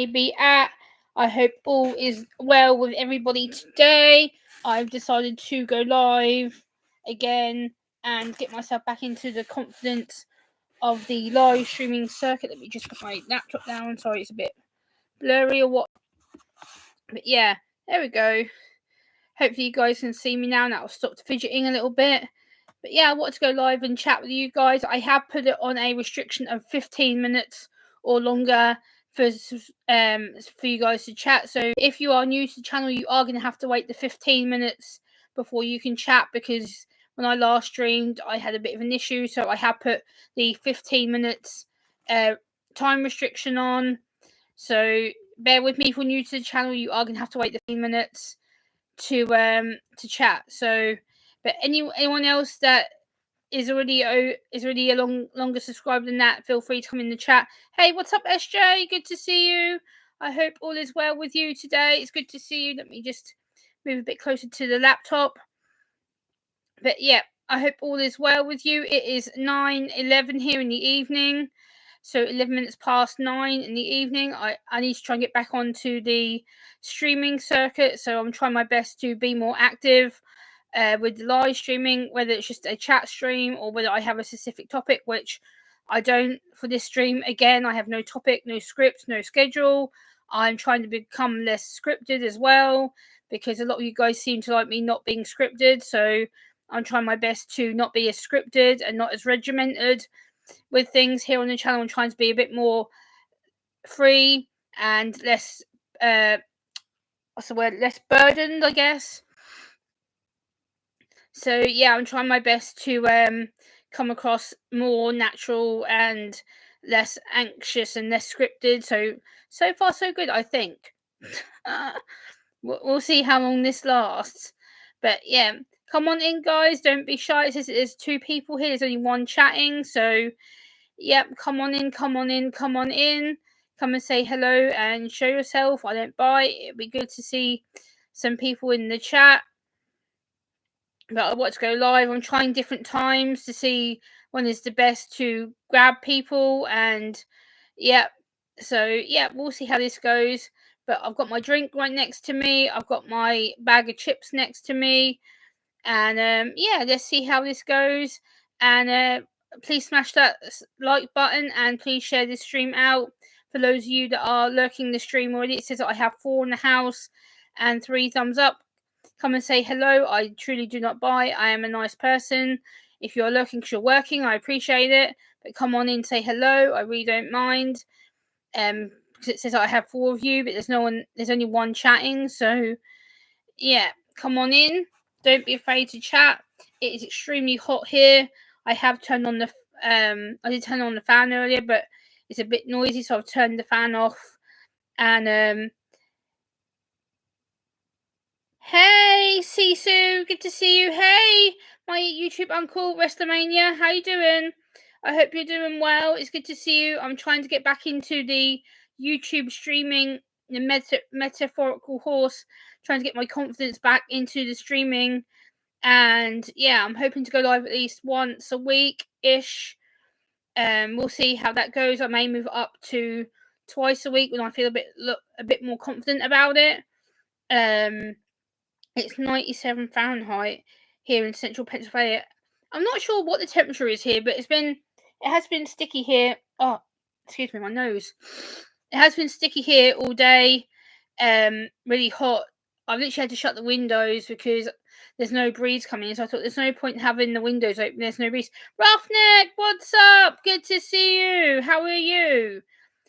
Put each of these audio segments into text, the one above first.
may be at. I hope all is well with everybody today. I've decided to go live again and get myself back into the confidence of the live streaming circuit. Let me just put my laptop down. Sorry, it's a bit blurry or what. But yeah, there we go. Hopefully you guys can see me now. I've stopped fidgeting a little bit. But yeah, I wanted to go live and chat with you guys. I have put it on a restriction of 15 minutes or longer for you guys to chat. So if you are new to the channel, you are going to have to wait the 15 minutes before you can chat, because when I last streamed, I had a bit of an issue. So I have put the 15 minutes time restriction on. So bear with me. If you're new to the channel, you are going to have to wait the 15 minutes to chat. So, but anyone else that is already a longer subscriber than that, feel free to come in the chat. Hey, what's up, SJ? Good to see you. I hope all is well with you today. It's good to see you. Let me just move a bit closer to the laptop. But yeah, I hope all is well with you. It is 9:11 here in the evening. So 11 minutes past 9 in the evening. I need to try and get back onto the streaming circuit. So I'm trying my best to be more active with the live streaming, whether it's just a chat stream or whether I have a specific topic, which I don't for this stream. Again, I have no topic, no script, no schedule. I'm trying to become less scripted as well, because a lot of you guys seem to like me not being scripted. So I'm trying my best to not be as scripted and not as regimented with things here on the channel. I'm trying to be a bit more free and less less burdened, I guess. So yeah, I'm trying my best to come across more natural and less anxious and less scripted. So far so good, I think. We'll see how long this lasts. But yeah, come on in, guys. Don't be shy. It says there's 2 people here. There's only 1 chatting. So yep, come on in. Come and say hello and show yourself. I don't bite. It'd be good to see some people in the chat. But I want to go live. I'm trying different times to see when is the best to grab people. And yeah, so yeah, we'll see how this goes. But I've got my drink right next to me. I've got my bag of chips next to me. And yeah, let's see how this goes. And please smash that like button and please share this stream out. For those of you that are lurking the stream already, it says that I have 4 in the house and 3 thumbs up. Come and say hello. I truly do not bite. I am a nice person. If you're lurking because you're working, I appreciate it. But come on in, say hello. I really don't mind. Because it says I have 4 of you, but there's only 1 chatting. So yeah, come on in. Don't be afraid to chat. It is extremely hot here. I have turned on I did turn on the fan earlier, but it's a bit noisy, so I've turned the fan off. And hey, Sisu, good to see you. Hey, my YouTube uncle, Restomania, how you doing? I hope you're doing well. It's good to see you. I'm trying to get back into the YouTube streaming, the metaphorical horse, trying to get my confidence back into the streaming. And yeah, I'm hoping to go live at least once a week-ish. We'll see how that goes. I may move up to twice a week when I feel a bit more confident about it. It's 97 Fahrenheit here in central Pennsylvania. I'm not sure what the temperature is here, but it has been sticky here. Oh, excuse me, my nose. It has been sticky here all day. Really hot. I've literally had to shut the windows because there's no breeze coming in. So I thought there's no point having the windows open. There's no breeze. Roughneck, what's up? Good to see you. How are you?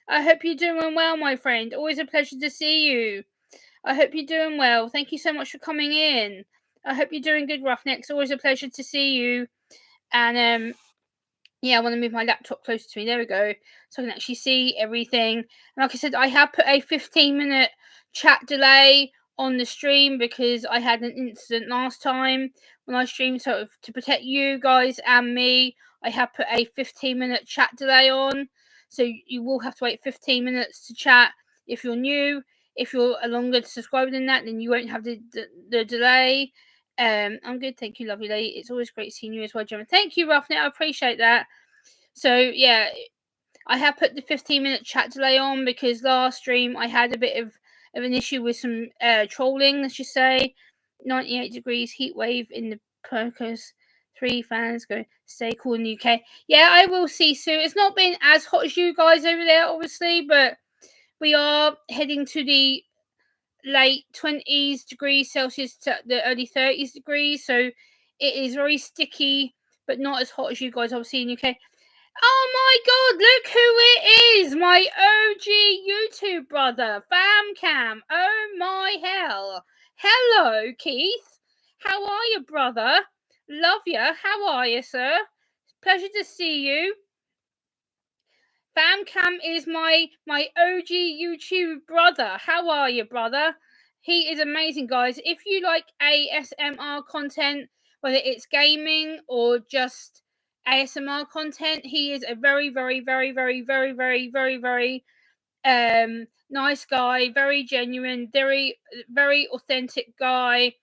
I hope you're doing well, my friend. Always a pleasure to see you. I hope you're doing well. Thank you so much for coming in. I hope you're doing good, Roughneck. It's always a pleasure to see you. And yeah, I want to move my laptop closer to me. There we go. So I can actually see everything. And like I said, I have put a 15-minute chat delay on the stream because I had an incident last time when I streamed. So to protect you guys and me, I have put a 15-minute chat delay on. So you will have to wait 15 minutes to chat if you're new. If you're a longer subscriber than that, then you won't have the delay. I'm good, thank you, lovely lady. It's always great seeing you as well, Gemma. Thank you, Roughneck. I appreciate that. So yeah, I have put the 15-minute chat delay on because last stream I had a bit of an issue with some trolling, let's just say. 98 degrees heat wave in the Perkers. 3 fans go stay cool in the UK. Yeah, I will see soon. It's not been as hot as you guys over there, obviously, but we are heading to the late 20s degrees Celsius to the early 30s degrees. So it is very sticky, but not as hot as you guys obviously in UK. Oh my god, look who it is! My OG YouTube brother, FamCam. Oh my hell. Hello, Keith. How are you, brother? Love you. How are you, sir? Pleasure to see you. FamCam is my OG YouTube brother. How are you, brother? He is amazing, guys. If you like ASMR content, whether it's gaming or just ASMR content, he is a very, very, very, very, very, very, very, very nice guy, very genuine, very, very authentic guy.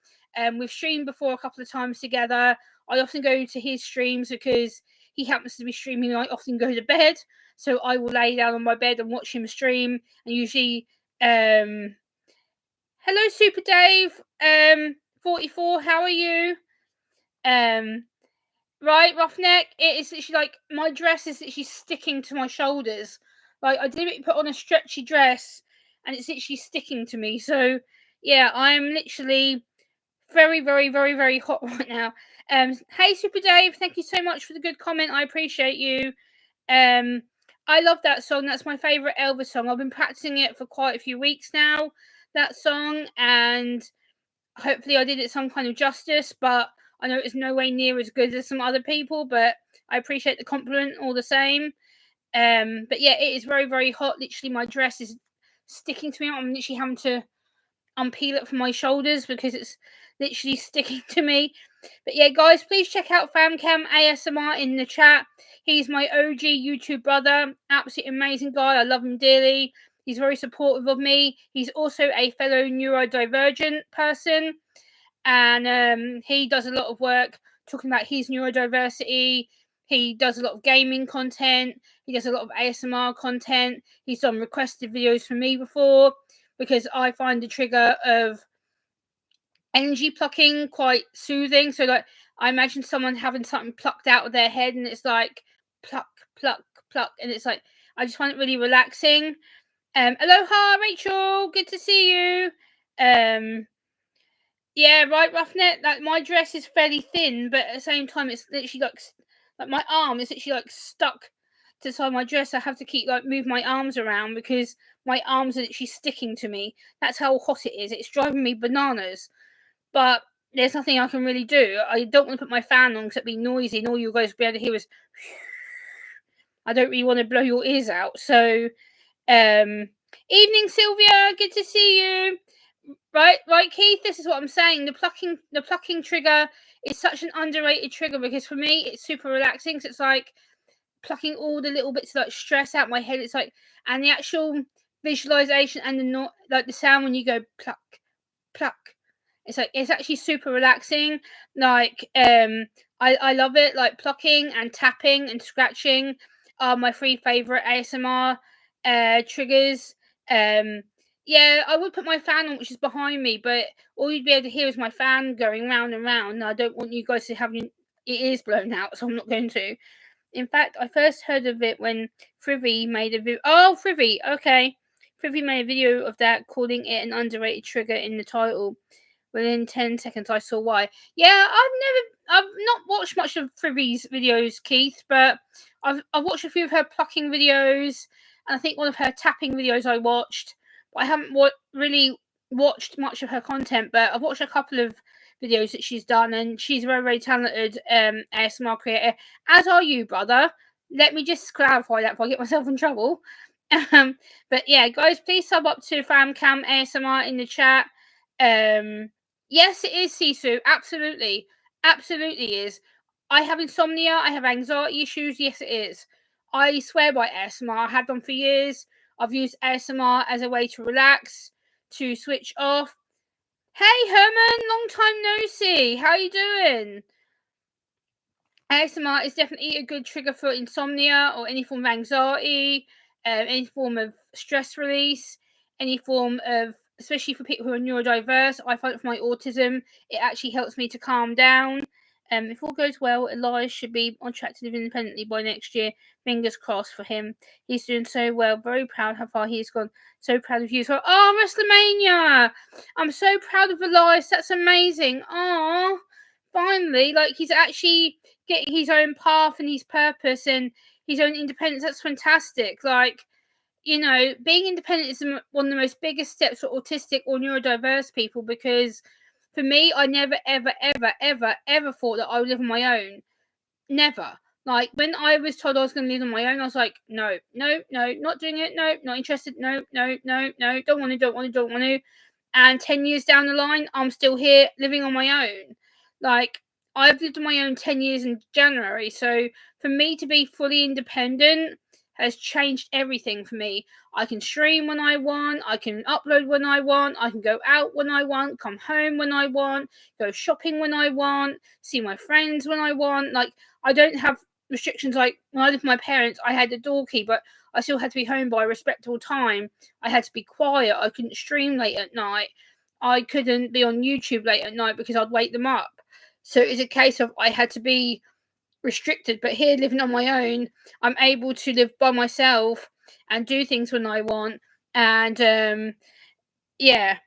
We've streamed before a couple of times together. I often go to his streams because he happens to be streaming. I often go to bed, so I will lay down on my bed and watch him stream. And usually, hello, Super Dave, 44. How are you? Right, Roughneck. It is literally like my dress is literally sticking to my shoulders. Like I didn't put on a stretchy dress, and it's literally sticking to me. So yeah, I'm literally very, very, very, very hot right now. Hey, Super Dave, thank you so much for the good comment. I appreciate you. I love that song. That's my favorite Elvis song. I've been practicing it for quite a few weeks now. That song, and hopefully I did it some kind of justice. But I know it's no way near as good as some other people. But I appreciate the compliment all the same. But yeah, it is very, very hot. Literally, my dress is sticking to me. I'm literally having to unpeel it from my shoulders because it's literally sticking to me. But yeah, guys, please check out FamCam ASMR in the chat. He's my OG YouTube brother. Absolutely amazing guy. I love him dearly. He's very supportive of me. He's also a fellow neurodivergent person. And he does a lot of work talking about his neurodiversity. He does a lot of gaming content. He does a lot of ASMR content. He's done requested videos from me before because I find the trigger of energy plucking quite soothing. So like I imagine someone having something plucked out of their head and it's like pluck, pluck, pluck, and it's like I just find it really relaxing. Aloha, Rachel, good to see you. Yeah, right, Roughneck. Like my dress is fairly thin, but at the same time, it's literally like my arm is literally like stuck to the side of my dress. I have to keep like move my arms around because my arms are literally sticking to me. That's how hot it is. It's driving me bananas. But there's nothing I can really do. I don't want to put my fan on because it'd be noisy, and all you guys will be able to hear is. I don't really want to blow your ears out. So, evening, Sylvia. Good to see you. Right, Keith. This is what I'm saying. The plucking trigger is such an underrated trigger because for me it's super relaxing. So it's like plucking all the little bits of like stress out my head. It's like, and the actual visualization and the sound when you go pluck, pluck. It's like it's actually super relaxing. Like I love it. Like plucking and tapping and scratching are my 3 favorite ASMR triggers. Yeah, I would put my fan on, which is behind me, but all you'd be able to hear is my fan going round and round. And I don't want you guys to have your ears blown out, so I'm not going to. In fact, I first heard of it when Frivy made a video. Oh, Frivy, okay. Frivy made a video of that, calling it an underrated trigger in the title. Within 10 seconds, I saw why. Yeah, I've not watched much of Frivy's videos, Keith, but I've watched a few of her plucking videos, and I think one of her tapping videos I watched. But I haven't really watched much of her content, but I've watched a couple of videos that she's done, and she's a very, very talented ASMR creator. As are you, brother. Let me just clarify that before I get myself in trouble. But yeah, guys, please sub up to FamCam ASMR in the chat. Yes, it is, Sisu. Absolutely. Absolutely is. I have insomnia. I have anxiety issues. Yes, it is. I swear by ASMR. I have done for years. I've used ASMR as a way to relax, to switch off. Hey, Herman. Long time no see. How you doing? ASMR is definitely a good trigger for insomnia or any form of anxiety, any form of stress release, any form of, especially for people who are neurodiverse. I find for my autism, it actually helps me to calm down. If all goes well, Elias should be on track to live independently by next year. Fingers crossed for him. He's doing so well. Very proud how far he's gone. So proud of you as well. Oh, WrestleMania! I'm so proud of Elias. That's amazing. Oh, finally, like he's actually getting his own path and his purpose and his own independence. That's fantastic. Like, you know, being independent is one of the most biggest steps for autistic or neurodiverse people, because for me, I never, ever, ever, ever, ever thought that I would live on my own. Never. Like, when I was told I was going to live on my own, I was like, no, no, no, not doing it. No, not interested. No, no, no, no, don't want to, don't want to, don't want to. And 10 years down the line, I'm still here living on my own. Like, I've lived on my own 10 years in January. So for me to be fully independent has changed everything for me. I can stream when I want. I can upload when I want. I can go out when I want, come home when I want, go shopping when I want, see my friends when I want. Like, I don't have restrictions. Like, when I lived with my parents, I had a door key, but I still had to be home by a respectable time. I had to be quiet. I couldn't stream late at night. I couldn't be on YouTube late at night because I'd wake them up. So it's a case of I had to be restricted. But here, living on my own, I'm able to live by myself and do things when I want. And yeah,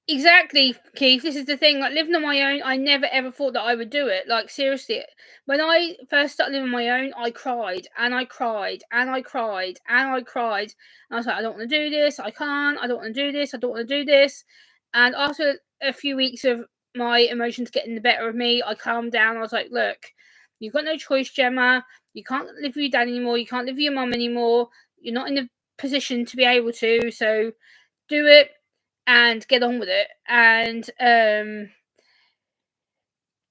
exactly, Keith. This is the thing. Like, living on my own, I never ever thought that I would do it. Like, seriously, when I first started living on my own, I cried and I cried and I cried and I cried. And I was like, I don't want to do this. I can't. I don't want to do this. I don't want to do this. And after a few weeks of my emotions getting the better of me, I calmed down. I was like, look, you've got no choice, Gemma. You can't live with your dad anymore. You can't live with your mum anymore. You're not in a position to be able to. So do it and get on with it. And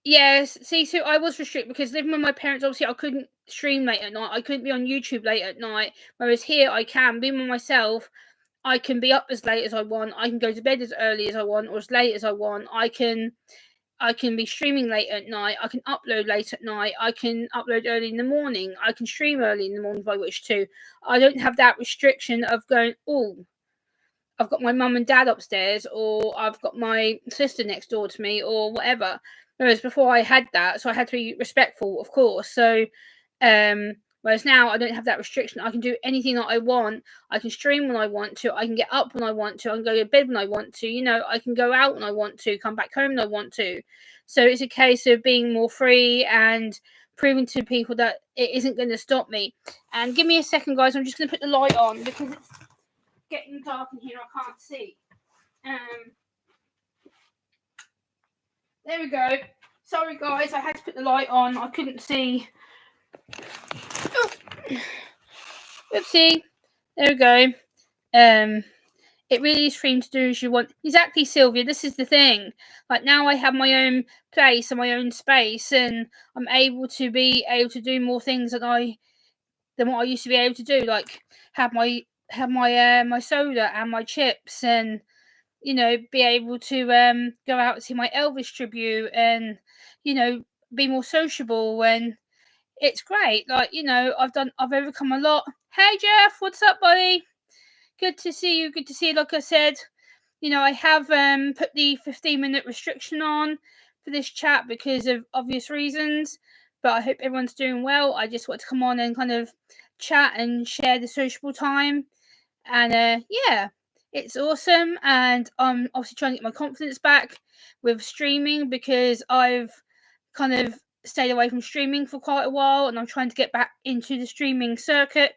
yes, see, so I was restricted because living with my parents, obviously I couldn't stream late at night. I couldn't be on YouTube late at night. Whereas here I can, being with myself, I can be up as late as I want. I can go to bed as early as I want or as late as I want. I can be streaming late at night. I can upload late at night. I can upload early in the morning. I can stream early in the morning if I wish to. I don't have that restriction of going, oh, I've got my mum and dad upstairs, or I've got my sister next door to me, or whatever. Whereas before I had that, so I had to be respectful, of course. So, whereas now I don't have that restriction. I can do anything that I want. I can stream when I want to. I can get up when I want to. I can go to bed when I want to. You know, I can go out when I want to. Come back home when I want to. So it's a case of being more free and proving to people that it isn't going to stop me. And give me a second, guys. I'm just going to put the light on because it's getting dark in here. I can't see. There we go. Sorry, guys. I had to put the light on. I couldn't see. Oh. Oopsie. There we go. It really is free to do as you want. Exactly, Sylvia. This is the thing. Like, now I have my own place and my own space, and I'm able to do more things than what I used to be able to do. Like, have my soda and my chips, and you know, be able to go out and see my Elvis tribute, and you know, be more sociable. And it's great. Like, you know, I've overcome a lot. Hey Jeff, what's up, buddy? Good to see you. Good to see you. Like I said, you know, I have put the 15-minute restriction on for this chat because of obvious reasons, but I hope everyone's doing well. I just want to come on and kind of chat and share the sociable time. And yeah, it's awesome. And I'm obviously trying to get my confidence back with streaming because I've kind of stayed away from streaming for quite a while, and I'm trying to get back into the streaming circuit.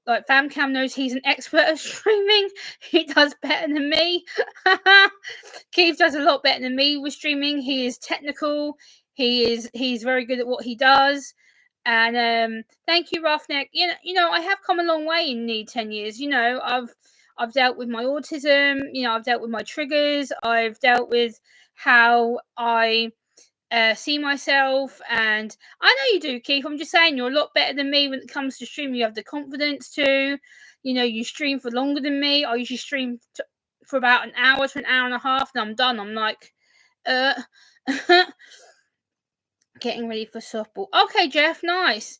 Like, FamCam knows he's an expert at streaming. He does better than me. Keith does a lot better than me with streaming. He is technical. He's very good at what he does. And thank you, Roughneck. You know, I have come a long way in the 10 years. You know, I've dealt with my autism. You know, I've dealt with my triggers. I've dealt with how I see myself, and I know you do, Keith. I'm just saying, you're a lot better than me when it comes to streaming. You have the confidence to, you know, you stream for longer than me. I usually stream for about an hour to an hour and a half, and I'm done. I'm like, getting ready for softball. Okay, Jeff, nice.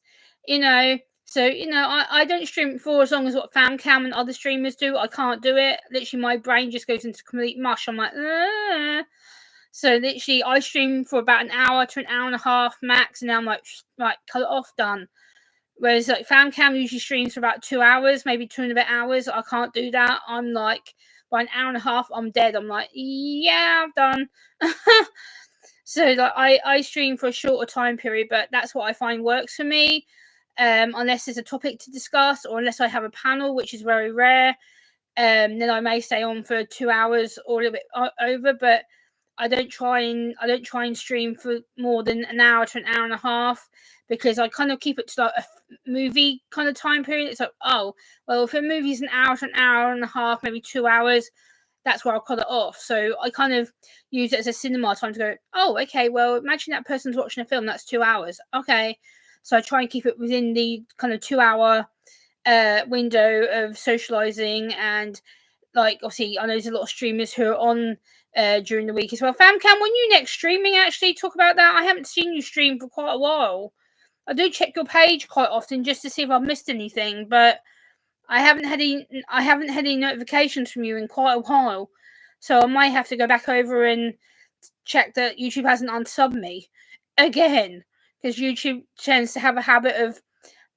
So I don't stream for as long as what FamCam and other streamers do. I can't do it. Literally, my brain just goes into complete mush. I'm like, "Ugh." So literally, I stream for about an hour to an hour and a half max, and then I'm like, right, cut it off, done. Whereas like FamCam usually streams for about 2 hours, maybe 2.5 hours. I can't do that. I'm like, by an hour and a half, I'm dead. I'm like, yeah, I'm done. So like I stream for a shorter time period, but that's what I find works for me. Unless there's a topic to discuss, or unless I have a panel, which is very rare, then I may stay on for 2 hours or a little bit over. But I don't try and stream for more than an hour to an hour and a half, because I kind of keep it to like a movie kind of time period. It's like, oh, well, if a movie's an hour to an hour and a half, maybe 2 hours, that's where I'll cut it off. So I kind of use it as a cinema time to go, oh, okay, well, imagine that person's watching a film, that's 2 hours. Okay. So I try and keep it within the kind of 2 hour window of socializing. And like, obviously, I know there's a lot of streamers who are on during the week as well. FamCam, when you next streaming, actually talk about that. I haven't seen you stream for quite a while. I do check your page quite often just to see if I've missed anything, but I haven't had any notifications from you in quite a while. So I might have to go back over and check that YouTube hasn't unsubbed me again, because YouTube tends to have a habit of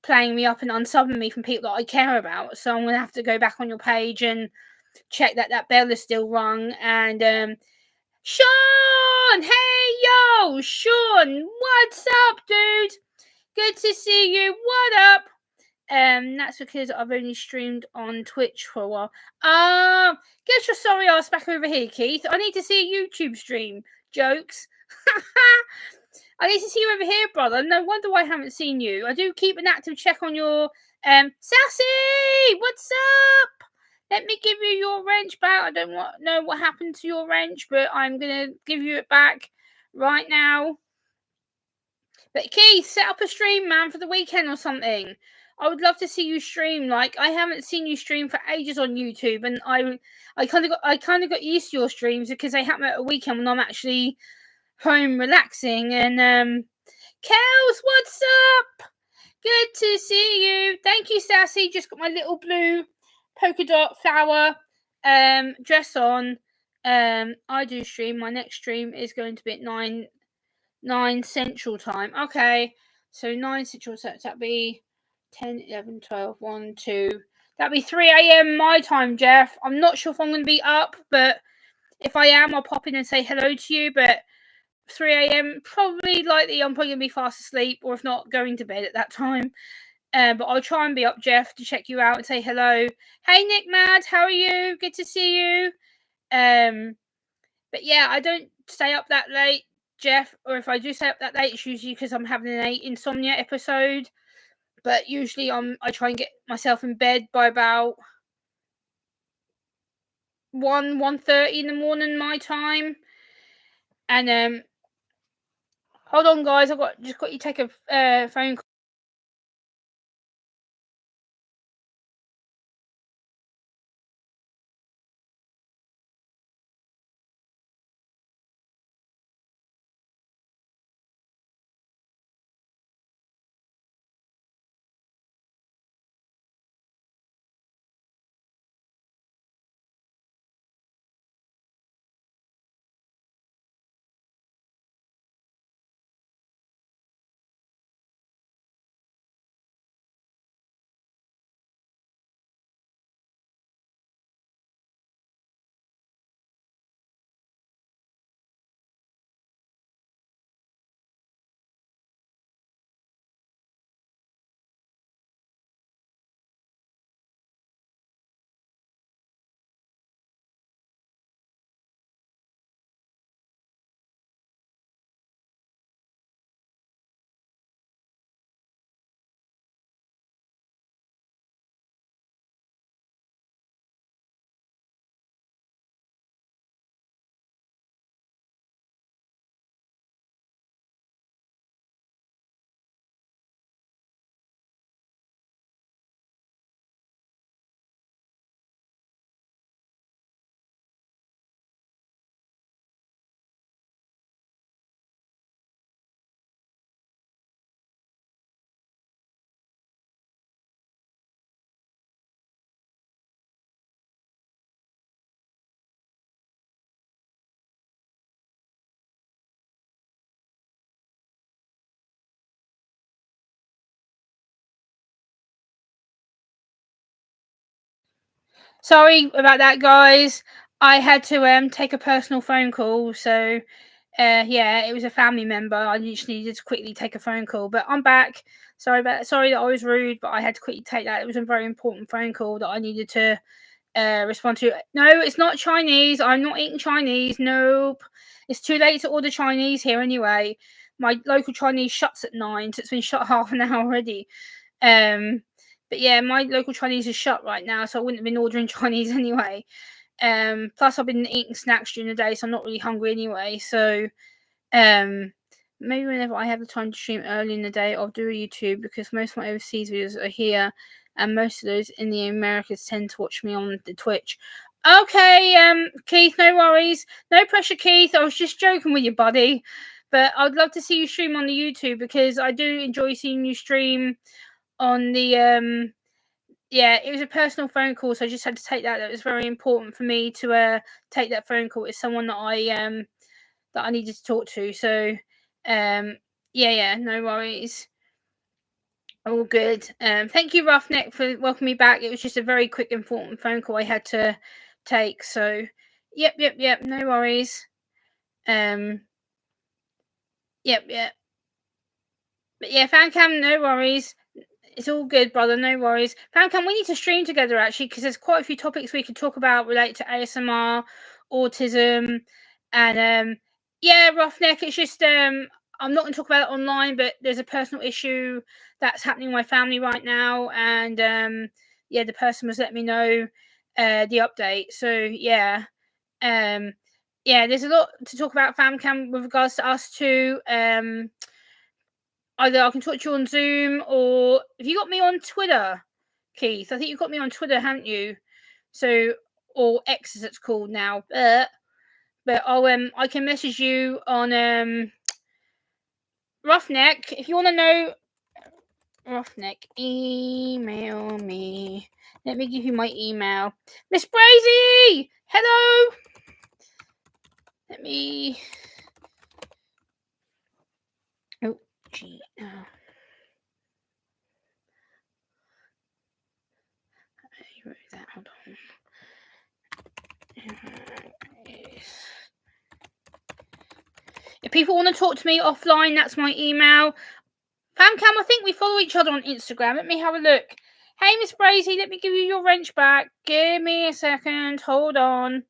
playing me up and unsubbing me from people that I care about. So I'm gonna have to go back on your page and check that that bell is still rung. And Sean, hey yo, Sean, what's up, dude? Good to see you. What up? That's because I've only streamed on Twitch for a while. Get your sorry ass back over here, Keith. I need to see a YouTube stream. Jokes. I need to see you over here, brother. No wonder why I haven't seen you. I do keep an active check on your Sassy! What's up? Let me give you your wrench back. I don't know what happened to your wrench, but I'm gonna give you it back right now. But Keith, set up a stream, man, for the weekend or something. I would love to see you stream. Like, I haven't seen you stream for ages on YouTube, and I kind of got used to your streams because they happen at a weekend when I'm actually home relaxing. And Kels, what's up? Good to see you. Thank you, Sassy. Just got my little blue polka dot flower dress on. I do stream. My next stream is going to be at 9 Central Time. Okay, so 9 Central, so that'd be 10, 11, 12, 1, 2. That'd be 3 a.m. my time, Jeff. I'm not sure if I'm going to be up, but if I am, I'll pop in and say hello to you. But 3 a.m, probably likely I'm probably going to be fast asleep, or if not, going to bed at that time. But I'll try and be up, Jeff, to check you out and say hello. Hey, Nick Mad, how are you? Good to see you. But yeah, I don't stay up that late, Jeff, or if I do stay up that late, it's usually because I'm having an insomnia episode. But usually I try and get myself in bed by about 1:30 in the morning my time. And hold on, guys, I've just got you take a phone call. Sorry about that, guys. I had to take a personal phone call, so yeah, it was a family member. I just needed to quickly take a phone call, but I'm back. Sorry that I was rude, but I had to quickly take that. It was a very important phone call that I needed to respond to. No, it's not Chinese. I'm not eating Chinese. Nope. It's too late to order Chinese here anyway. My local Chinese shuts at 9, so it's been shut half an hour already. But yeah, my local Chinese is shut right now, so I wouldn't have been ordering Chinese anyway. Plus I've been eating snacks during the day, so I'm not really hungry anyway. So maybe whenever I have the time to stream early in the day, I'll do a YouTube, because most of my overseas videos are here, and most of those in the Americas tend to watch me on the Twitch. Okay, Keith, no worries. No pressure, Keith. I was just joking with you, buddy. But I'd love to see you stream on the YouTube, because I do enjoy seeing you stream on the yeah, it was a personal phone call, so I just had to take that. That was very important for me to take that phone call with someone that I needed to talk to. So yeah, no worries. All good. Thank you, Roughneck, for welcoming me back. It was just a very quick, important phone call I had to take. So yep, no worries. Yep. But yeah, Fancam, no worries. It's all good, brother. No worries. Fancam, we need to stream together, actually, because there's quite a few topics we could talk about related to ASMR, autism, and yeah, Roughneck. It's just I'm not going to talk about it online, but there's a personal issue that's happening in my family right now, and yeah, the person was letting me know the update. So yeah, yeah, there's a lot to talk about, Fancam, with regards to us two. Either I can talk to you on Zoom, or if you got me on Twitter, Keith. I think you got me on Twitter, haven't you? So, or X as it's called now. But I can message you on Roughneck if you want to know. Roughneck, email me. Let me give you my email. Miss Brazy, hello. Let me. Oh, gee. Where is that? Hold on. If people want to talk to me offline, that's my email. Famcam, I think we follow each other on Instagram. Let me have a look. Hey, Miss Brazy, let me give you your wrench back. Give me a second. Hold on.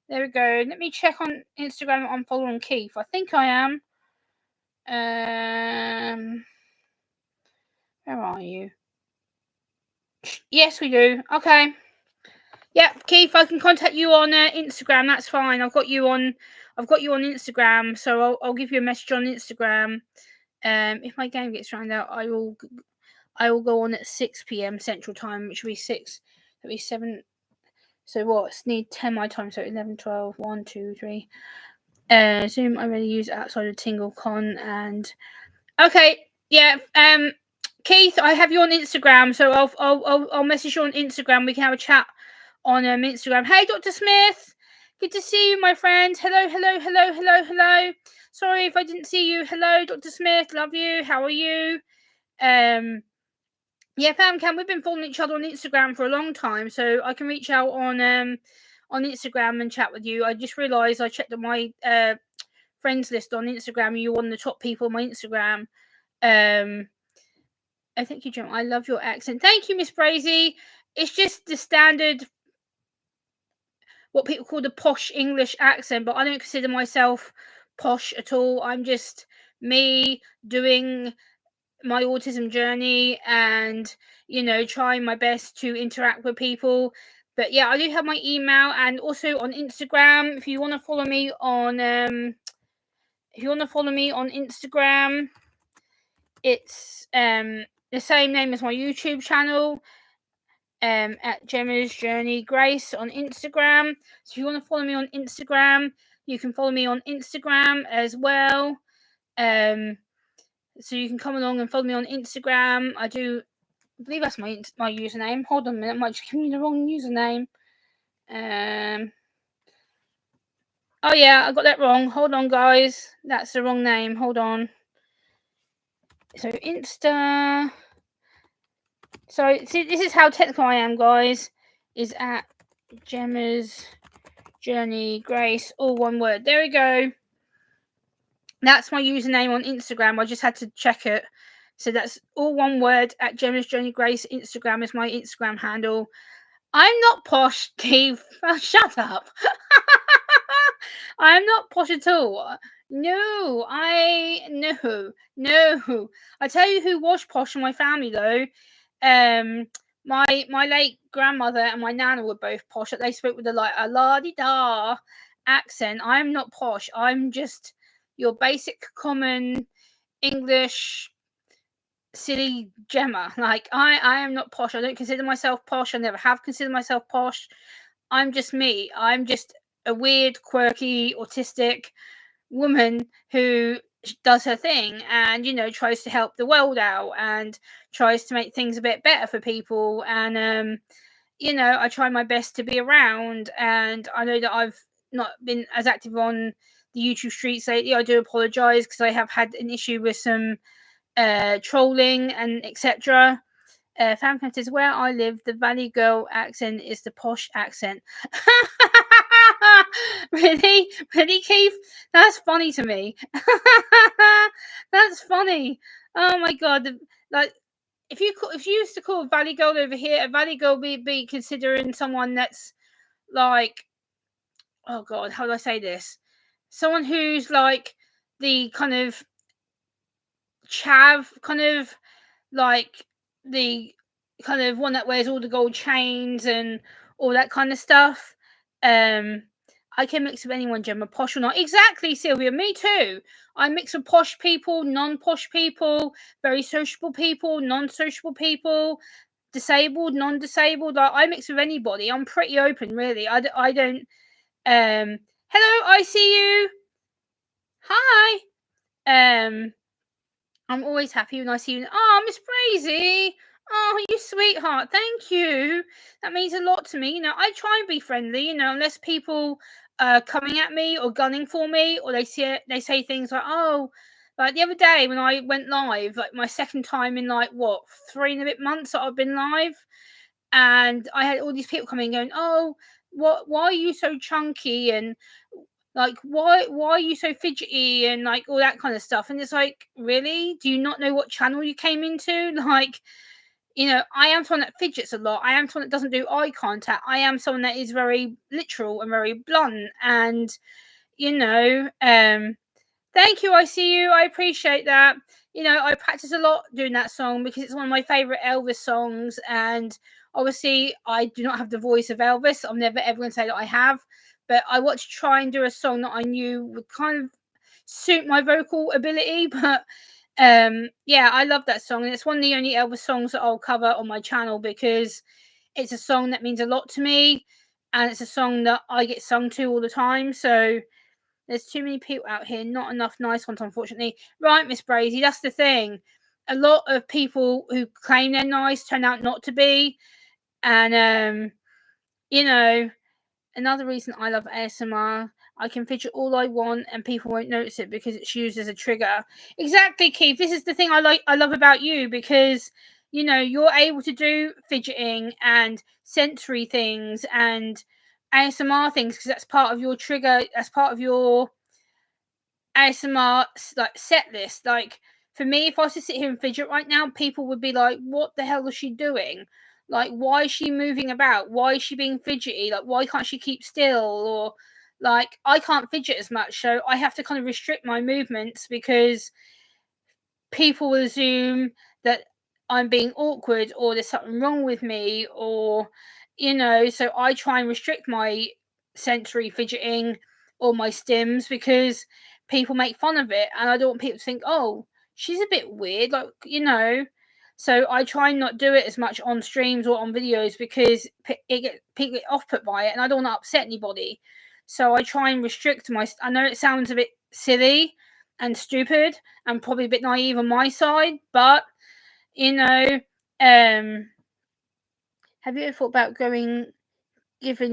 There we go. Let me check on Instagram. I'm following Keith. I think I am. Where are you? Yes, we do. Okay. Yep, Keith, I can contact you on Instagram. That's fine. I've got you on Instagram, so I'll give you a message on Instagram. If my game gets round out, I will go on at 6 p.m. Central Time, which will be 6. That'll be 7. So what? Need 10 my time, so 11, 12, 1, 2, 3. Zoom I really use outside of TingleCon, and okay, yeah. Keith, I have you on Instagram, so I'll message you on Instagram. We can have a chat on Instagram. Hey, Dr. Smith, good to see you, my friend. Hello. Sorry if I didn't see you. Hello, Dr. Smith. Love you. How are you? Yeah, Famcam, we've been following each other on Instagram for a long time, so I can reach out on Instagram and chat with you. I just realised I checked my friends list on Instagram. You're one of the top people on my Instagram. I thank you, Jim. I love your accent. Thank you, Miss Brazy. It's just the standard, what people call the posh English accent, but I don't consider myself posh at all. I'm just me doing my autism journey and, trying my best to interact with people. But yeah, I do have my email, and also on Instagram. If you want to follow me on Instagram, it's the same name as my YouTube channel, at Gemma's Journey Grace on Instagram. So if you want to follow me on Instagram, you can follow me on Instagram as well. So you can come along and follow me on Instagram. I believe that's my username. Hold on a minute, I might just give you the wrong username. Oh yeah, I got that wrong. Hold on, guys. That's the wrong name. Hold on. So Insta. So see, this is how technical I am, guys. is at Gemma's Journey Grace, all one word. There we go. That's my username on Instagram. I just had to check it. So that's all one word at Gemma's Journey Grace. Instagram is my Instagram handle. I'm not posh, Keith. Oh, shut up. I'm not posh at all. No. I tell you who was posh in my family though. My late grandmother and my nana were both posh. They spoke with a la di da accent. I'm not posh. I'm just your basic common English silly Gemma. Like I am not posh. I don't consider myself posh. I never have considered myself posh. I'm just me. I'm just a weird, quirky, autistic woman who does her thing and tries to help the world out and tries to make things a bit better for people. And I try my best to be around. And I know that I've not been as active on the YouTube streets lately. I do apologize because I have had an issue with some trolling and etc. Famcam says, where I live, the Valley Girl accent is the posh accent. Really? Really, Keith? That's funny to me. That's funny. Oh my god. Like, if you used to call a Valley Girl over here, a Valley Girl would be considering someone that's like, oh god, how do I say this? Someone who's like the kind of chav, kind of like the kind of one that wears all the gold chains and all that kind of stuff. I can mix with anyone, Gemma, posh or not. Exactly, Sylvia. Me too. I mix with posh people, non-posh people, very sociable people, non-sociable people, disabled, non-disabled. I mix with anybody. I'm pretty open, really. I don't. Hello, I see you. Hi. I'm always happy when I see you. Oh, Miss Brazy. Oh, you sweetheart. Thank you. That means a lot to me. I try and be friendly, unless people are coming at me or gunning for me, or they say things like, oh, like the other day when I went live, like my second time in 3 and a bit months that I've been live, and I had all these people coming going, oh, why are you so chunky, and like why are you so fidgety, and like all that kind of stuff. And it's like, really, do you not know what channel you came into? Like, I am someone that fidgets a lot. I am someone that doesn't do eye contact. I am someone that is very literal and very blunt. And thank you, I see you, I appreciate that. I practice a lot doing that song because it's one of my favorite Elvis songs. And obviously I do not have the voice of Elvis. I'm never ever going to say that I have, but I want to try and do a song that I knew would kind of suit my vocal ability. But yeah, I love that song, and it's one of the only Elvis songs that I'll cover on my channel because it's a song that means a lot to me, and it's a song that I get sung to all the time. So there's too many people out here, not enough nice ones, unfortunately. Right, Miss Brazy, that's the thing. A lot of people who claim they're nice turn out not to be. And another reason I love ASMR, I can fidget all I want and people won't notice it because it's used as a trigger. Exactly, Keith. This is the thing I love about you, because you're able to do fidgeting and sensory things and ASMR things because that's part of your trigger. That's part of your ASMR like set list. Like, for me, if I was to sit here and fidget right now, people would be like, "What the hell is she doing? Like, why is she moving about? Why is she being fidgety? Like, why can't she keep still?" Or like, I can't fidget as much, so I have to kind of restrict my movements because people will assume that I'm being awkward or there's something wrong with me, or so I try and restrict my sensory fidgeting or my stims because people make fun of it, and I don't want people to think, oh, she's a bit weird, like, so I try and not do it as much on streams or on videos because people get off put by it, and I don't want to upset anybody. So I try and restrict my. I know it sounds a bit silly and stupid and probably a bit naive on my side, but um, have you ever thought about giving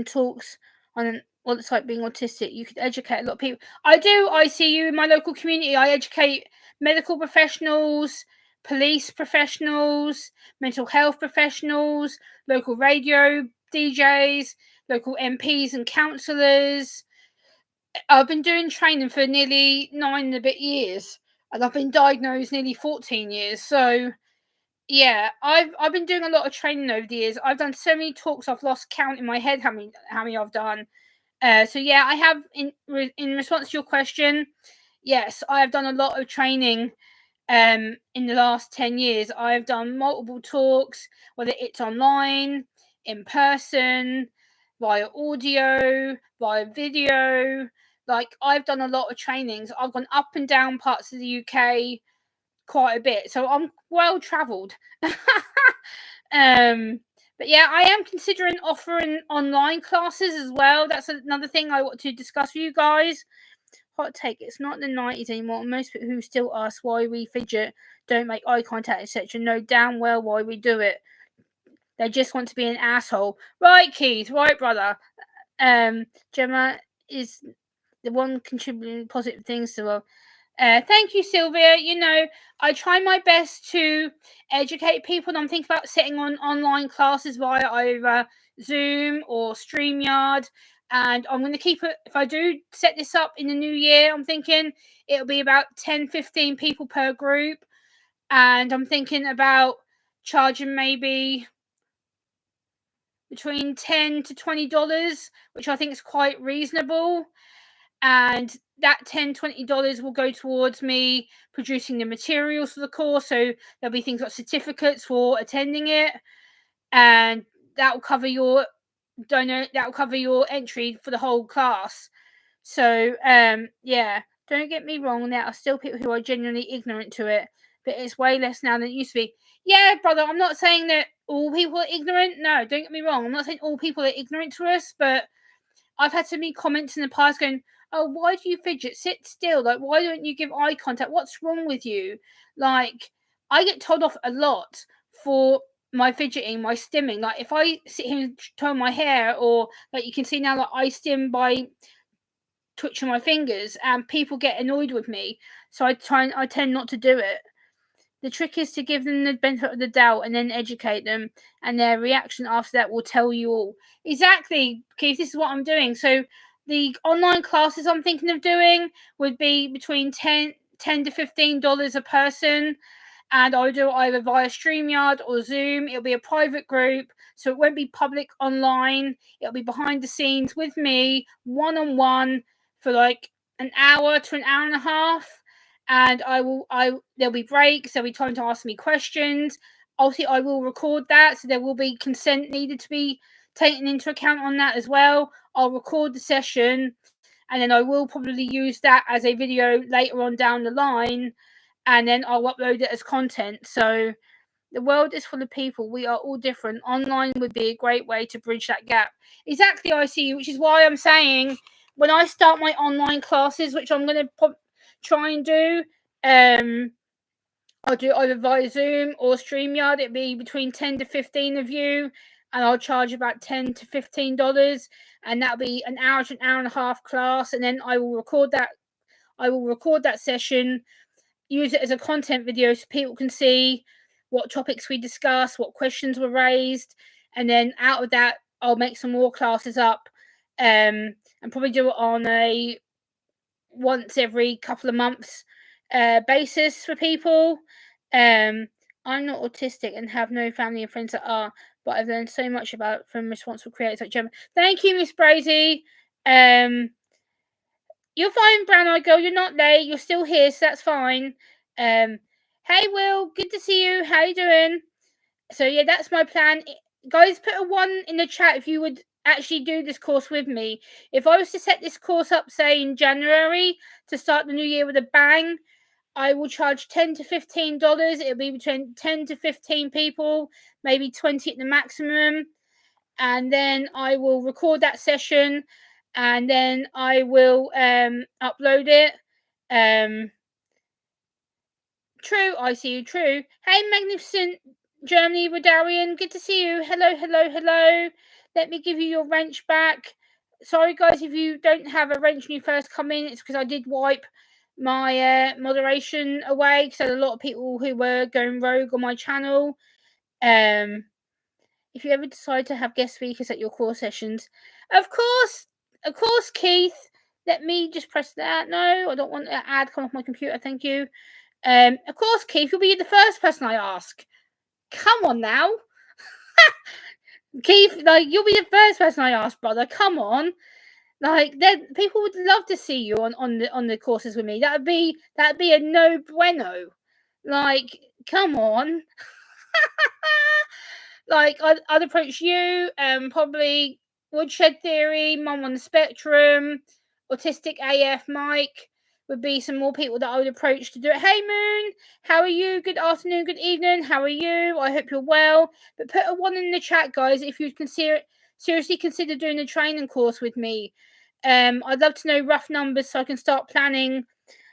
talks on what it's like being autistic? You could educate a lot of people. I do. I see you in my local community. I educate medical professionals, police professionals, mental health professionals, local radio DJs, local MPs and councillors. I've been doing training for nearly 9 and a bit years, and I've been diagnosed nearly 14 years. So yeah, I've been doing a lot of training over the years. I've done so many talks, I've lost count in my head how many I've done. So yeah, I have in response to your question, yes, I have done a lot of training. In the last 10 years, I've done multiple talks, whether it's online, in person, via audio, via video. Like, I've done a lot of trainings. I've gone up and down parts of the UK quite a bit, so I'm well travelled. But yeah, I am considering offering online classes as well. That's another thing I want to discuss with you guys. Hot take, it's not the 90s anymore. Most people who still ask why we fidget, don't make eye contact, etc., know damn well why we do it. They just want to be an asshole. Right, Keith, right, brother. Gemma is the one contributing positive things to her. Thank you, Sylvia. You know, I try my best to educate people, and I'm thinking about setting on online classes via either Zoom or StreamYard. And I'm going to keep it, if I do set this up in the new year, I'm thinking it'll be about 10, 15 people per group. And I'm thinking about charging maybe between $10 to $20, which I think is quite reasonable. And that $10-20 will go towards me producing the materials for the course. So there'll be things like certificates for attending it, and that will cover your entry for the whole class. So yeah, don't get me wrong, there are still people who are genuinely ignorant to it, but it's way less now than it used to be. Yeah, brother, I'm not saying that all people are ignorant. No, don't get me wrong, I'm not saying all people are ignorant to us, but I've had so many comments in the past going, oh, why do you fidget? Sit still. Like, why don't you give eye contact? What's wrong with you? Like, I get told off a lot for my fidgeting, my stimming. Like, if I sit here and twirl my hair, or like you can see now, like I stim by twitching my fingers, and people get annoyed with me. So I tend not to do it. The trick is to give them the benefit of the doubt and then educate them, and their reaction after that will tell you all. Exactly, Keith, this is what I'm doing. So the online classes I'm thinking of doing would be between $10 to $15 a person, and I'll do it either via StreamYard or Zoom. It'll be a private group, so it won't be public online. It'll be behind the scenes with me, one-on-one, for like an hour to an hour and a half. And there'll be breaks, there'll be time to ask me questions. Obviously, I will record that, so there will be consent needed to be taken into account on that as well. I'll record the session, and then I will probably use that as a video later on down the line, and then I'll upload it as content. So the world is full of people. We are all different. Online would be a great way to bridge that gap. Exactly, I see, which is why I'm saying when I start my online classes, which I'm going to try and do, I'll do it either via Zoom or StreamYard. It'll be between 10 to 15 of you, and I'll charge about $10 to $15, and that'll be an hour to an hour and a half class. And then I will record that. Session, use it as a content video so people can see what topics we discuss, what questions were raised, and then out of that, I'll make some more classes up, and probably do it on a once every couple of months basis for people. I'm not autistic and have no family and friends that are, but I've learned so much about from responsible creators like Gemma. Thank you, Miss Brazy. You're fine, Brown Eye Girl. You're not late. You're still here, so that's fine. Hey, Will. Good to see you. How you doing? So yeah, that's my plan. Guys, put a 1 in the chat if you would actually do this course with me. If I was to set this course up, say in January, to start the new year with a bang, I will charge $10 to $15. It'll be between 10 to 15 people, maybe 20 at the maximum. And then I will record that session, and then I will upload it. True, I see you. True. Hey, magnificent Germany, Rodarian. Good to see you. Hello, hello, hello. Let me give you your wrench back. Sorry, guys, if you don't have a wrench when you first come in, it's because I did wipe my moderation away, because I had a lot of people who were going rogue on my channel. if you ever decide to have guest speakers at your course sessions, of course, Keith. Let me just press that. No, I don't want an ad come off my computer. Thank you. Of course, Keith, you'll be the first person I ask. Come on now. Keith, like, you'll be the first person I ask, brother. Come on. Like, then people would love to see you on the courses with me. That'd be a no bueno. Like, come on. Like, I'd approach you, probably Woodshed Theory, Mum on the Spectrum, Autistic AF Mike would be some more people that I would approach to do it. Hey Moon, how are you? Good afternoon, good evening. How are you? I hope you're well. But put a 1 in the chat, guys, if you'd seriously consider doing a training course with me. I'd love to know rough numbers so I can start planning.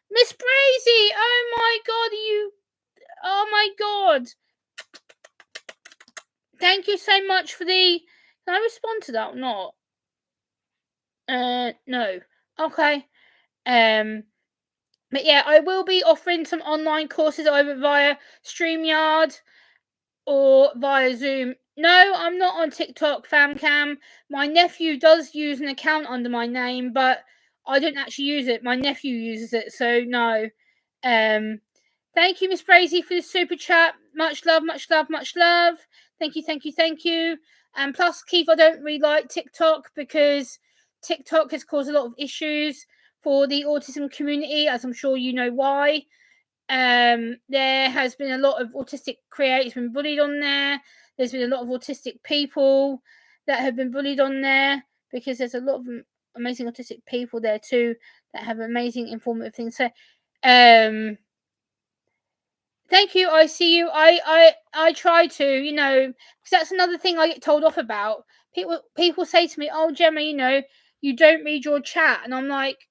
Miss Brazy, oh my god. Thank you so much for the. Can I respond to that or not? No. Okay. But yeah, I will be offering some online courses either via StreamYard or via Zoom. No, I'm not on TikTok, FamCam. My nephew does use an account under my name, but I don't actually use it. My nephew uses it, so no. Thank you, Miss Brazy, for the super chat. Much love, much love, much love. Thank you, thank you, thank you. And plus, Keith, I don't really like TikTok because TikTok has caused a lot of issues for the autism community, as I'm sure you know why. There has been a lot of autistic creators been bullied on there. There's been a lot of autistic people that have been bullied on there because there's a lot of amazing autistic people there too that have amazing informative things. So, thank you. I see you. I try to, because that's another thing I get told off about. People say to me, "Oh, Gemma, you don't read your chat," and I'm like,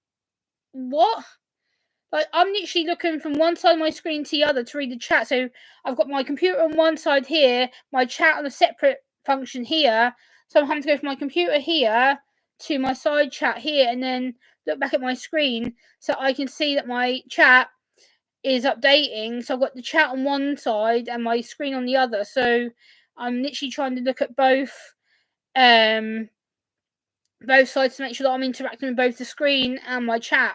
"What?" Like, I'm literally looking from one side of my screen to the other to read the chat. So I've got my computer on one side here, my chat on a separate function here. So I'm having to go from my computer here to my side chat here, and then look back at my screen so I can see that my chat is updating. So I've got the chat on one side and my screen on the other. So I'm literally trying to look at both sides to make sure that I'm interacting with both the screen and my chat.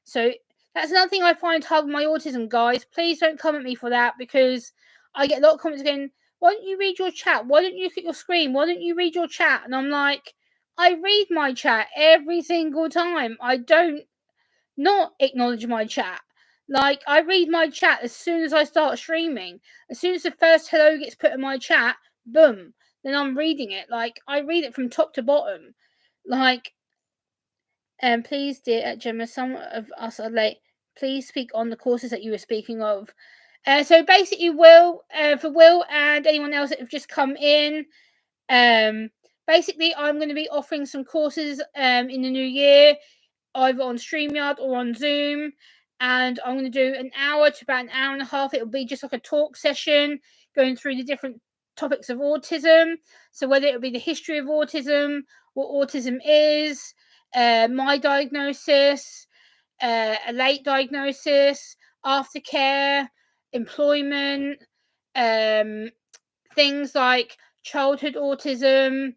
So that's another thing I find hard with my autism, guys. Please don't come at me for that, because I get a lot of comments going, "Why don't you read your chat? Why don't you look at your screen? Why don't you read your chat?" And I'm like, I read my chat every single time. I don't not acknowledge my chat. Like, I read my chat as soon as I start streaming. As soon as the first hello gets put in my chat, boom, then I'm reading it. Like, I read it from top to bottom. Like, please, dear Gemma, some of us are late. Please speak on the courses that you were speaking of. So basically, for Will and anyone else that have just come in, basically, I'm going to be offering some courses in the new year, either on StreamYard or on Zoom. And I'm going to do an hour to about an hour and a half. It'll be just like a talk session going through the different topics of autism. So whether it'll be the history of autism, what autism is, my diagnosis, a late diagnosis, aftercare, employment, things like childhood autism.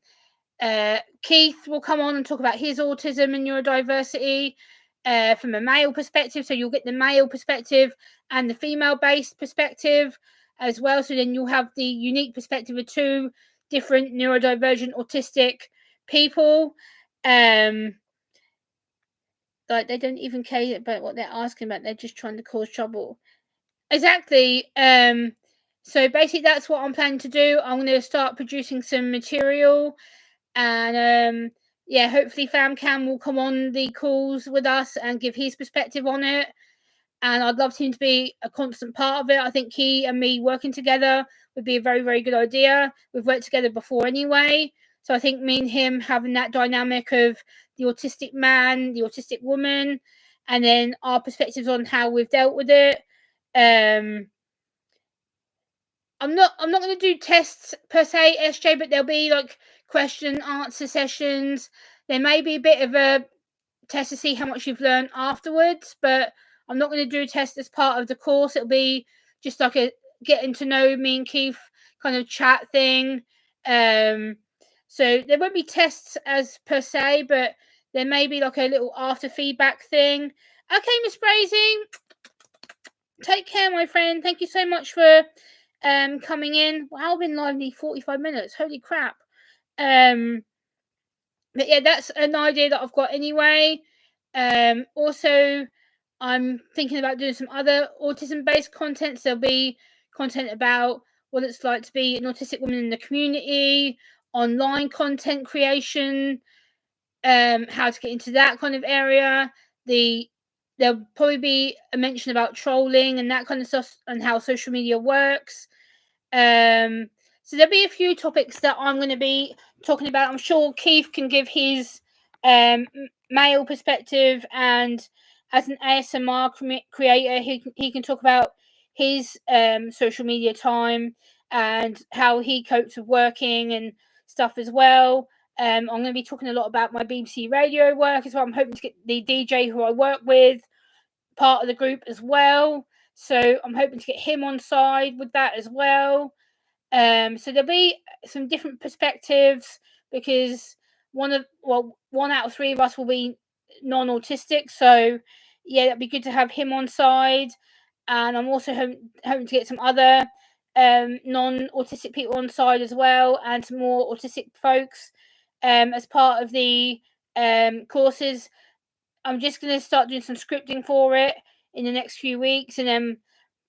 Keith will come on and talk about his autism and neurodiversity from a male perspective. So you'll get the male perspective and the female-based perspective as well. So then you'll have the unique perspective of two different neurodivergent autistic people. Like, they don't even care about what they're asking about. They're just trying to cause trouble. Exactly. So basically that's what I'm planning to do. I'm going to start producing some material, and yeah, hopefully FamCam will come on the calls with us and give his perspective on it. And I'd love him to be a constant part of it. I think he and me working together would be a very, very good idea. We've worked together before anyway. So I think me and him having that dynamic of the autistic man, the autistic woman, and then our perspectives on how we've dealt with it. I'm not going to do tests per se, SJ, but there'll be like question answer sessions. There may be a bit of a test to see how much you've learned afterwards, but I'm not going to do a test as part of the course. It'll be just like a getting to know me and Keith kind of chat thing. So there won't be tests as per se, but there may be like a little after feedback thing. Okay, Miss Brazy, take care, my friend. Thank you so much for coming in. Wow, I've been live nearly 45 minutes. Holy crap. But yeah, that's an idea that I've got anyway. Also, I'm thinking about doing some other autism based content. So there'll be content about what it's like to be an autistic woman in the community, online content creation, how to get into that kind of area. There'll probably be a mention about trolling and that kind of stuff and how social media works. So there'll be a few topics that I'm going to be talking about. I'm sure Keith can give his male perspective, and as an ASMR creator, he can talk about his social media time and how he copes with working and stuff as well. I'm going to be talking a lot about my BBC radio work as well. I'm hoping to get the DJ who I work with part of the group as well. So I'm hoping to get him on side with that as well. So there'll be some different perspectives because one out of three of us will be non-autistic. So yeah, that'd be good to have him on side. And I'm also hoping to get some other non-autistic people on side as well, and some more autistic folks as part of the courses. I'm just going to start doing some scripting for it in the next few weeks, and then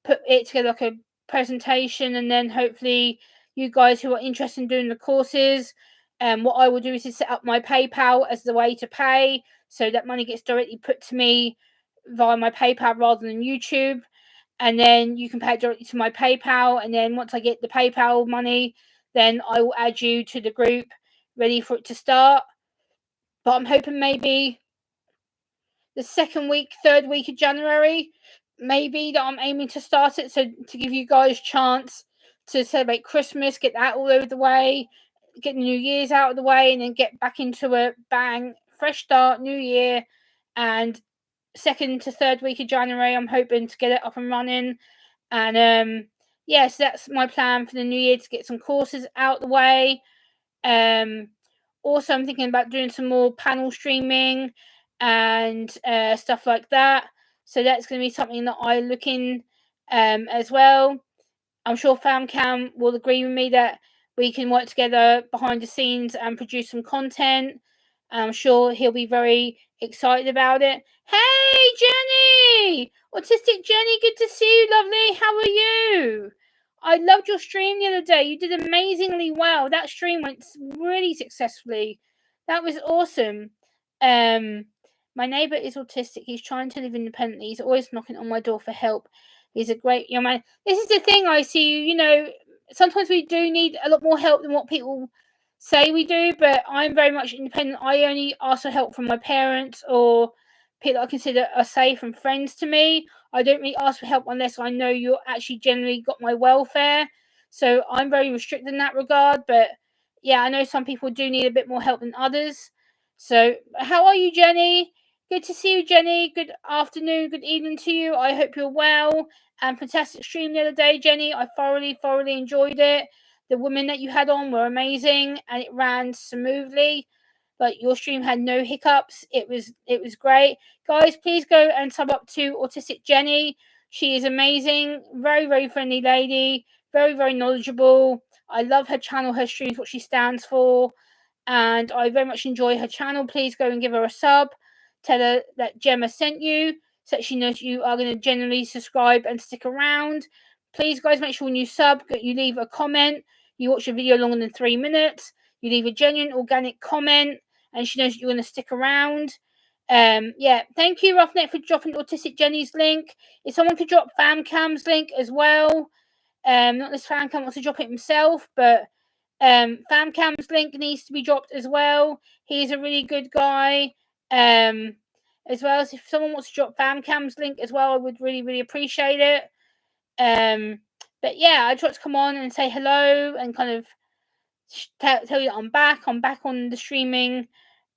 put it together like a presentation, and then hopefully you guys who are interested in doing the courses, what I will do is set up my PayPal as the way to pay, so that money gets directly put to me via my PayPal rather than YouTube, and then you can pay it directly to my PayPal, and then once I get the PayPal money, then I will add you to the group ready for it to start. But I'm hoping maybe the third week of January, maybe, that I'm aiming to start it. So to give you guys chance to celebrate Christmas, get that all over the way, get the New Year's out of the way, and then get back into a bang, fresh start, New Year, and second to third week of January, I'm hoping to get it up and running. And yes, that's my plan for the new year, to get some courses out the way. Also, I'm thinking about doing some more panel streaming and stuff like that. So that's going to be something that I look in as well. I'm sure FamCam will agree with me that we can work together behind the scenes and produce some content. I'm sure he'll be very excited about it. Hey, Jenny! Autistic Jenny, good to see you, lovely. How are you? I loved your stream the other day. You did amazingly well. That stream went really successfully. That was awesome. My neighbour is autistic. He's trying to live independently. He's always knocking on my door for help. He's a great young man. This is the thing I see, sometimes we do need a lot more help than what people say we do, but I'm very much independent. I only ask for help from my parents or people I consider are safe and friends to me. I don't really ask for help unless I know you're actually generally got my welfare. So I'm very restricted in that regard. But yeah, I know some people do need a bit more help than others. So how are you, Jenny? Good to see you, Jenny. Good afternoon, good evening to you. I hope you're well. And fantastic stream the other day, Jenny. I thoroughly enjoyed it. The women that you had on were amazing, and it ran smoothly. Like, your stream had no hiccups. It was great. Guys, please go and sub up to Autistic Jenny. She is amazing. Very friendly lady. Very knowledgeable. I love her channel, her streams, what she stands for. And I very much enjoy her channel. Please go and give her a sub. Tell her that Gemma sent you, so that she knows you are going to generally subscribe and stick around. Please, guys, make sure when you sub, you leave a comment. You watch a video longer than 3 minutes. You leave a genuine, organic comment, and she knows that you're going to stick around. Yeah, thank you, Roughneck, for dropping Autistic Jenny's link. If someone could drop FamCam's link as well, not this FamCam wants to drop it himself, but FamCam's link needs to be dropped as well. He's a really good guy. As well as if someone wants to drop FamCam's link as well, I would really appreciate it. But yeah, I tried to come on and say hello and kind of tell you that I'm back. I'm back on the streaming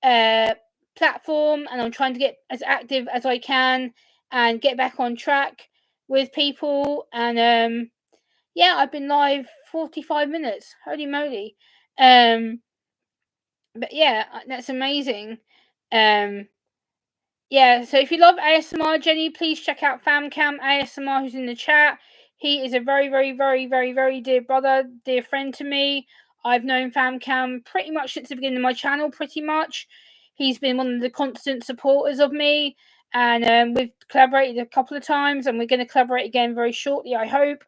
platform, and I'm trying to get as active as I can and get back on track with people. And yeah, I've been live 45 minutes. Holy moly. But yeah, that's amazing. Yeah, so if you love ASMR, Jenny, please check out FamCam ASMR, who's in the chat. He is a very, very, very, very, very dear brother, dear friend to me. I've known FamCam pretty much since the beginning of my channel, pretty much. He's been one of the constant supporters of me, and we've collaborated a couple of times, and we're going to collaborate again very shortly, I hope.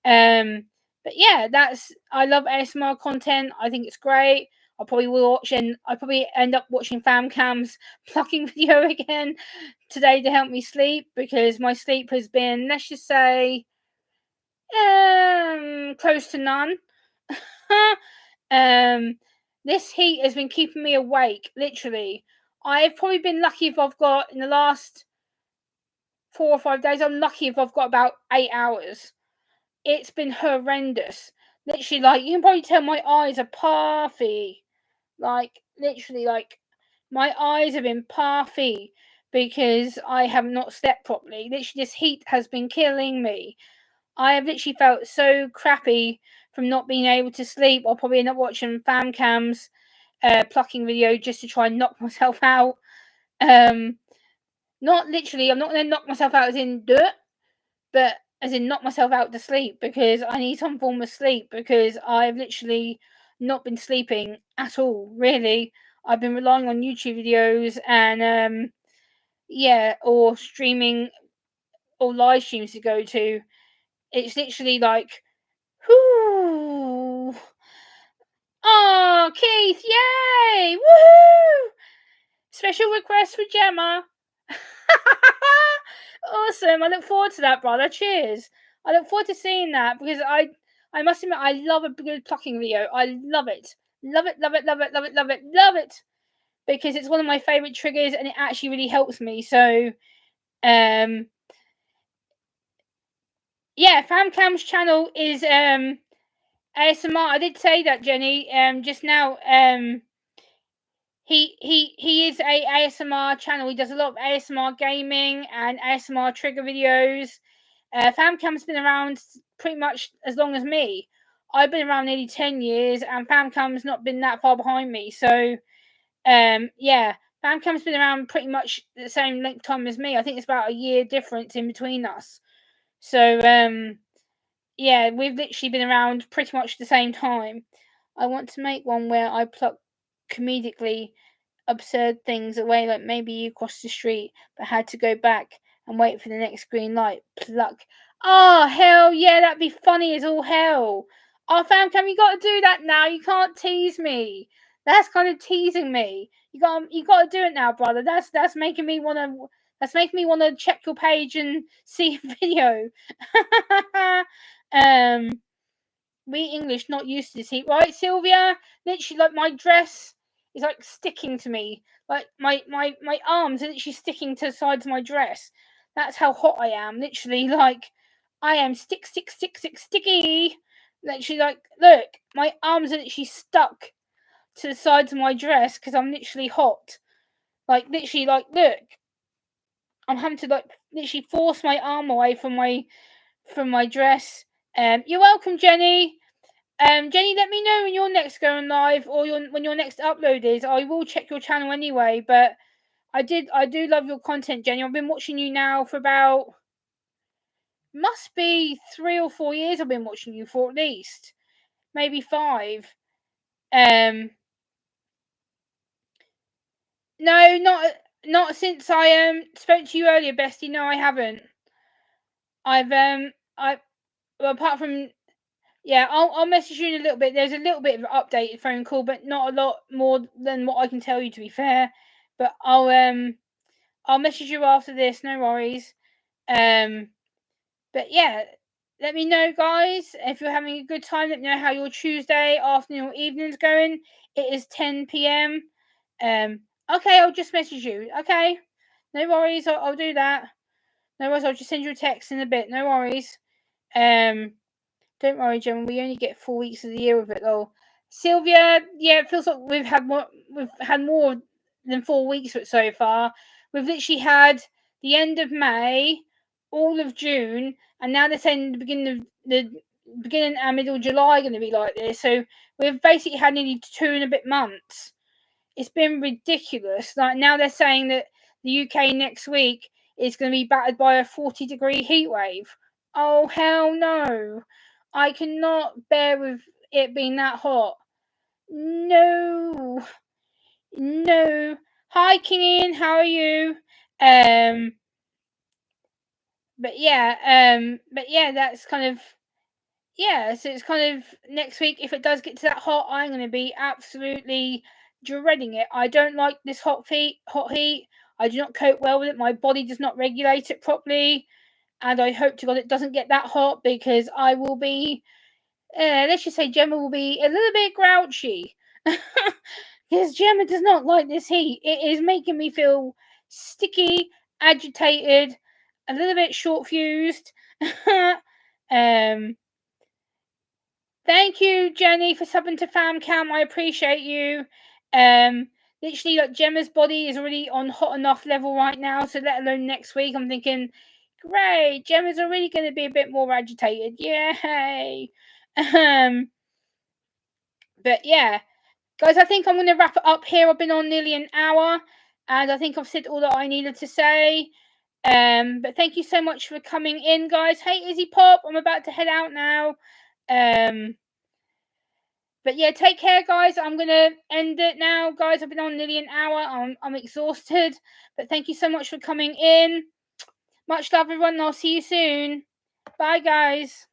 But yeah, I love ASMR content. I think it's great. I probably will watch, and I probably end up watching FamCam's plucking video again today to help me sleep, because my sleep has been, let's just say, close to none. This heat has been keeping me awake, literally. I've probably been lucky if I've got, in the last 4 or 5 days, I'm lucky if I've got about 8 hours. It's been horrendous. Literally, like, you can probably tell my eyes are puffy. Like, literally, like, my eyes have been puffy because I have not slept properly. Literally, this heat has been killing me. I have literally felt so crappy from not being able to sleep. I'll probably end up watching FamCam's plucking video just to try and knock myself out. Not literally, I'm not going to knock myself out as in dirt, but as in knock myself out to sleep, because I need some form of sleep, because I've literally not been sleeping at all, really. I've been relying on YouTube videos and yeah, or streaming or live streams to go to. It's literally like, whoo. Oh, Keith, yay! Woohoo! Special request for Gemma. Awesome. I look forward to that, brother. Cheers. I look forward to seeing that, because I must admit, I love a good plucking video. I love it. Love it, love it, love it, love it, love it, love it. Because it's one of my favourite triggers, and it actually really helps me. So yeah, FamCam's channel is ASMR. I did say that, Jenny, just now. He is a ASMR channel. He does a lot of ASMR gaming and ASMR trigger videos. FamCam's been around pretty much as long as me. I've been around nearly 10 years, and FamCam's not been that far behind me. So yeah, FamCam's been around pretty much the same length of time as me. I think it's about a year difference in between us. So yeah, we've literally been around pretty much the same time. I want to make one where I pluck comedically absurd things away, like maybe you crossed the street but had to go back and wait for the next green light. Pluck. Oh, hell yeah, that'd be funny as all hell. Oh, FamCam, you got to do that now. You can't tease me. That's kind of teasing me. You got to do it now, brother. That's making me want to. That's making me want to check your page and see a video. We English not used to this heat, right, Sylvia? Literally, like, my dress is like sticking to me. Like my arms are literally sticking to the sides of my dress. That's how hot I am. Literally, like, I am sticky. Literally, like, look, my arms are literally stuck to the sides of my dress because I'm literally hot. Like, literally, like, look, I'm having to, like, literally force my arm away from my dress. You're welcome, Jenny. Jenny, let me know when you're next going live, or when your next upload is. I will check your channel anyway, but I do love your content, Jenny. I've been watching you now for about, must be 3 or 4 years. I've been watching you for, at least maybe 5. No, not since I spoke to you earlier, Bestie. No, I haven't. Well, apart from, yeah, I'll message you in a little bit. There's a little bit of an updated phone call, but not a lot more than what I can tell you, to be fair. But I'll message you after this, no worries. But yeah, let me know, guys, if you're having a good time. Let me know how your Tuesday afternoon or evening's going. It is 10 p.m. Okay, I'll just message you. Okay, no worries. I'll do that. No worries. I'll just send you a text in a bit. No worries. Don't worry, Gemma. We only get 4 weeks of the year of it, though. Sylvia, yeah, it feels like we've had more than 4 weeks of it so far. We've literally had the end of May, all of June, and now they're saying the beginning of beginning and middle of July going to be like this. So we've basically had nearly 2 and a bit months. It's been ridiculous. Like now they're saying that the UK next week is going to be battered by a 40-degree heat wave. Oh hell no! I cannot bear with it being that hot. No, no. Hi, Kingian, how are you? But yeah, that's kind of yeah. So it's kind of next week. If it does get to that hot, I'm going to be absolutely dreading it. I don't like this hot heat. Hot heat. I do not cope well with it. My body does not regulate it properly, and I hope to God it doesn't get that hot because I will be. Let's just say Gemma will be a little bit grouchy because Gemma does not like this heat. It is making me feel sticky, agitated, a little bit short fused. Thank you, Jenny, for subbing to FamCam. I appreciate you. Literally, like Gemma's body is already on hot enough level right now, so let alone next week. I'm thinking, great, Gemma's already going to be a bit more agitated. Yay! But yeah, guys, I think I'm going to wrap it up here. I've been on nearly an hour, and I think I've said all that I needed to say. But thank you so much for coming in, guys. Hey, Izzy Pop, I'm about to head out now. But yeah, take care, guys. I'm gonna end it now, guys. I've been on nearly an hour. I'm exhausted, but thank you so much for coming in. Much love, everyone. And I'll see you soon. Bye, guys.